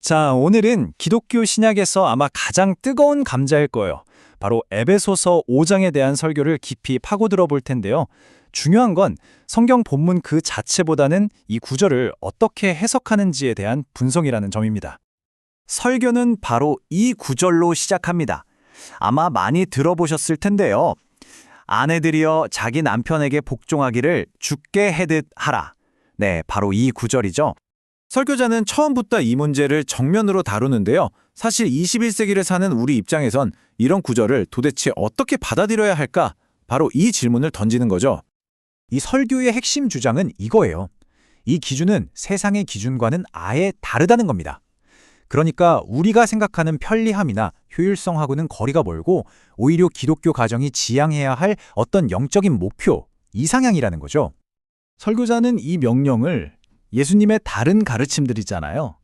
자, 오늘은 기독교 신약에서 아마 가장 뜨거운 감자일 거예요. 바로 에베소서 5장에 대한 설교를 깊이 파고들어 볼 텐데요. 중요한 건 성경 본문 그 자체보다는 이 구절을 어떻게 해석하는지에 대한 분석이라는 점입니다. 설교는 바로 이 구절로 시작합니다. 아마 많이 들어보셨을 텐데요. 아내들이여 자기 남편에게 복종하기를 주께 해듯 하라. 네, 바로 이 구절이죠. 설교자는 처음부터 이 문제를 정면으로 다루는데요. 사실 21세기를 사는 우리 입장에선 이런 구절을 도대체 어떻게 받아들여야 할까? 바로 이 질문을 던지는 거죠. 이 설교의 핵심 주장은 이거예요. 이 기준은 세상의 기준과는 아예 다르다는 겁니다. 그러니까 우리가 생각하는 편리함이나 효율성하고는 거리가 멀고 오히려 기독교 가정이 지향해야 할 어떤 영적인 목표, 이상향이라는 거죠. 설교자는 이 명령을 예수님의 다른 가르침들이잖아요.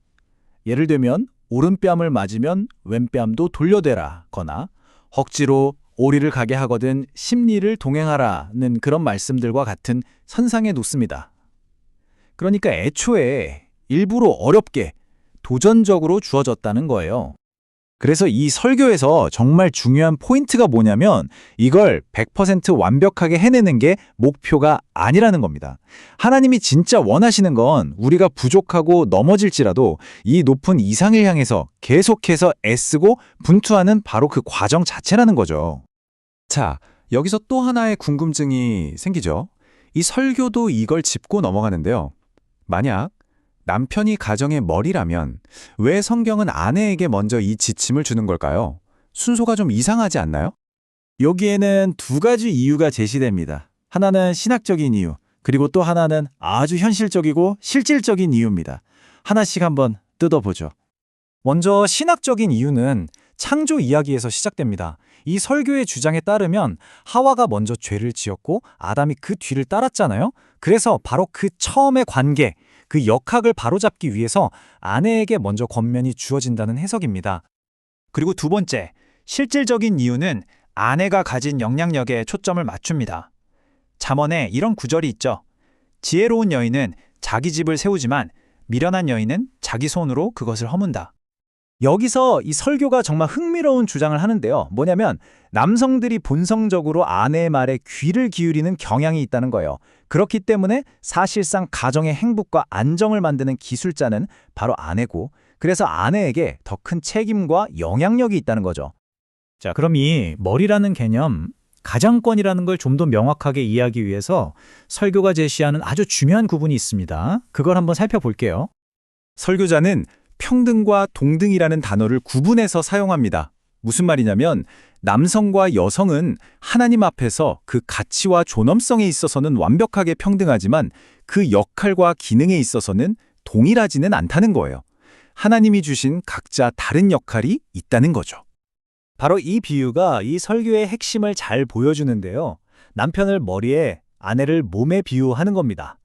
예를 들면 오른뺨을 맞으면 왼뺨도 돌려대라 거나 억지로 오리를 가게 하거든 십리를 동행하라는 그런 말씀들과 같은 선상에 놓습니다. 그러니까 애초에 일부러 어렵게 도전적으로 주어졌다는 거예요. 그래서 이 설교에서 정말 중요한 포인트가 뭐냐면 이걸 100% 완벽하게 해내는 게 목표가 아니라는 겁니다. 하나님이 진짜 원하시는 건 우리가 부족하고 넘어질지라도 이 높은 이상을 향해서 계속해서 애쓰고 분투하는 바로 그 과정 자체라는 거죠. 자, 여기서 또 하나의 궁금증이 생기죠. 이 설교도 이걸 짚고 넘어가는데요. 만약 남편이 가정의 머리라면 왜 성경은 아내에게 먼저 이 지침을 주는 걸까요? 순서가 좀 이상하지 않나요? 여기에는 두 가지 이유가 제시됩니다. 하나는 신학적인 이유, 그리고 또 하나는 아주 현실적이고 실질적인 이유입니다. 하나씩 한번 뜯어보죠. 먼저 신학적인 이유는 창조 이야기에서 시작됩니다. 이 설교의 주장에 따르면 하와가 먼저 죄를 지었고 아담이 그 뒤를 따랐잖아요. 그래서 바로 그 처음의 관계, 그 역학을 바로잡기 위해서 아내에게 먼저 권면이 주어진다는 해석입니다. 그리고 두 번째, 실질적인 이유는 아내가 가진 영향력에 초점을 맞춥니다. 잠언에 이런 구절이 있죠. 지혜로운 여인은 자기 집을 세우지만 미련한 여인은 자기 손으로 그것을 허문다. 여기서 이 설교가 정말 흥미로운 주장을 하는데요. 뭐냐면 남성들이 본성적으로 아내의 말에 귀를 기울이는 경향이 있다는 거예요. 그렇기 때문에 사실상 가정의 행복과 안정을 만드는 기술자는 바로 아내고, 그래서 아내에게 더 큰 책임과 영향력이 있다는 거죠. 자, 그럼 이 머리라는 개념, 가장권이라는 걸 좀 더 명확하게 이해하기 위해서 설교가 제시하는 아주 중요한 구분이 있습니다. 그걸 한번 살펴볼게요. 설교자는 평등과 동등이라는 단어를 구분해서 사용합니다. 무슨 말이냐면 남성과 여성은 하나님 앞에서 그 가치와 존엄성에 있어서는 완벽하게 평등하지만 그 역할과 기능에 있어서는 동일하지는 않다는 거예요. 하나님이 주신 각자 다른 역할이 있다는 거죠. 바로 이 비유가 이 설교의 핵심을 잘 보여주는데요. 남편을 머리에, 아내를 몸에 비유하는 겁니다.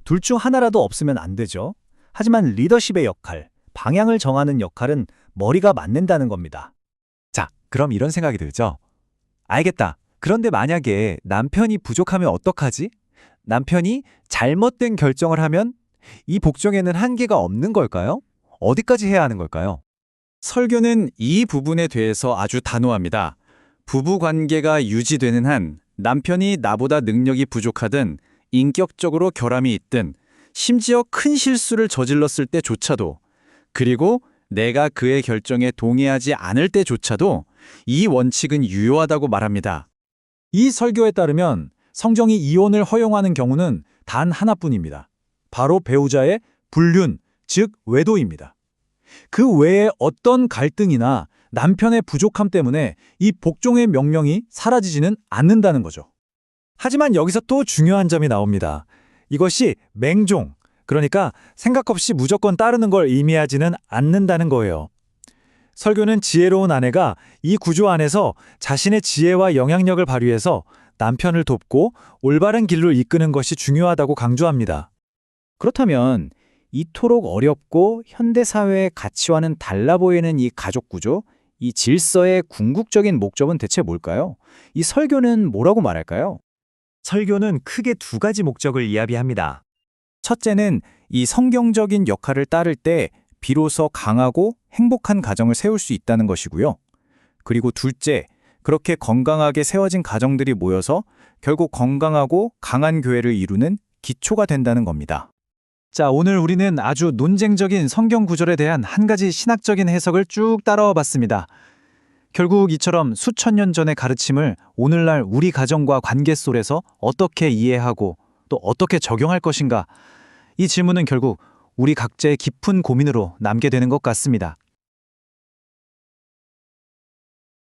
둘 중 하나라도 없으면 안 되죠. 하지만 리더십의 역할, 방향을 정하는 역할은 머리가 맡는다는 겁니다. 자, 그럼 이런 생각이 들죠? 알겠다. 그런데 만약에 남편이 부족하면 어떡하지? 남편이 잘못된 결정을 하면 이 복종에는 한계가 없는 걸까요? 어디까지 해야 하는 걸까요? 설교는 이 부분에 대해서 아주 단호합니다. 부부 관계가 유지되는 한 남편이 나보다 능력이 부족하든 인격적으로 결함이 있든 심지어 큰 실수를 저질렀을 때조차도, 그리고 내가 그의 결정에 동의하지 않을 때조차도 이 원칙은 유효하다고 말합니다. 이 설교에 따르면 성경이 이혼을 허용하는 경우는 단 하나뿐입니다. 바로 배우자의 불륜, 즉 외도입니다. 그 외에 어떤 갈등이나 남편의 부족함 때문에 이 복종의 명령이 사라지지는 않는다는 거죠. 하지만 여기서 또 중요한 점이 나옵니다. 이것이 맹종, 그러니까 생각 없이 무조건 따르는 걸 의미하지는 않는다는 거예요. 설교는 지혜로운 아내가 이 구조 안에서 자신의 지혜와 영향력을 발휘해서 남편을 돕고 올바른 길로 이끄는 것이 중요하다고 강조합니다. 그렇다면 이토록 어렵고 현대사회의 가치와는 달라 보이는 이 가족 구조, 이 질서의 궁극적인 목적은 대체 뭘까요? 이 설교는 뭐라고 말할까요? 설교는 크게 두 가지 목적을 이야기합니다. 첫째는 이 성경적인 역할을 따를 때 비로소 강하고 행복한 가정을 세울 수 있다는 것이고요. 그리고 둘째, 그렇게 건강하게 세워진 가정들이 모여서 결국 건강하고 강한 교회를 이루는 기초가 된다는 겁니다. 자, 오늘 우리는 아주 논쟁적인 성경 구절에 대한 한 가지 신학적인 해석을 쭉 따라와 봤습니다. 결국 이처럼 수천 년 전의 가르침을 오늘날 우리 가정과 관계 속에서 어떻게 이해하고 또 어떻게 적용할 것인가? 이 질문은 결국 우리 각자의 깊은 고민으로 남게 되는 것 같습니다.